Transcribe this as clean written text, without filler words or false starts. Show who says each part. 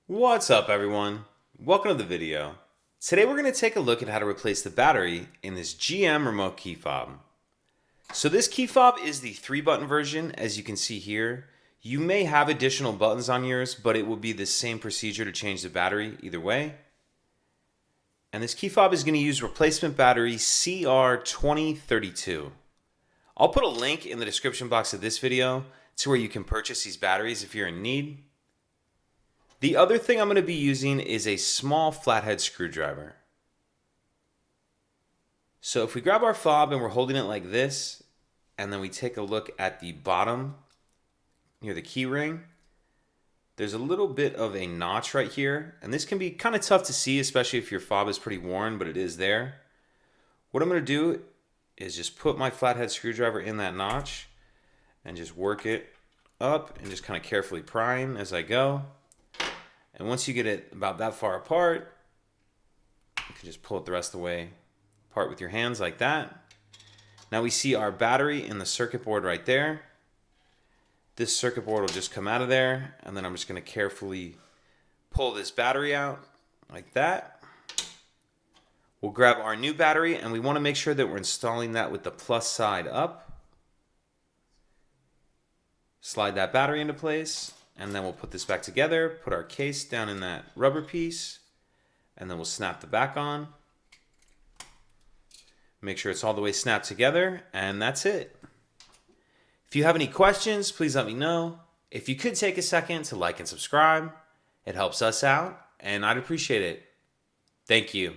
Speaker 1: What's up, everyone? Welcome to the video. Today we're going to take a look at how to replace the battery in this GM remote key fob. So this key fob is the 3-button version, as you can see here. You may have additional buttons on yours, but it will be the same procedure to change the battery either way. And this key fob is going to use replacement battery CR2032. I'll put a link in the description box of this video to where you can purchase these batteries if you're in need. The other thing I'm going to be using is a small flathead screwdriver. So if we grab our fob and we're holding it like this, and then we take a look at the bottom near the key ring, there's a little bit of a notch right here, and this can be kind of tough to see, especially if your fob is pretty worn, but it is there. What I'm going to do is just put my flathead screwdriver in that notch and just work it up and just kind of carefully prime as I go. And once you get it about that far apart, you can just pull it the rest of the way apart with your hands like that. Now we see our battery in the circuit board right there. This circuit board will just come out of there, and then I'm just going to carefully pull this battery out like that. We'll grab our new battery, and we want to make sure that we're installing that with the plus side up. Slide that battery into place. And then we'll put this back together, put our case down in that rubber piece, and then we'll snap the back on. Make sure it's all the way snapped together, and that's it. If you have any questions, please let me know. If you could take a second to like and subscribe, it helps us out, and I'd appreciate it. Thank you.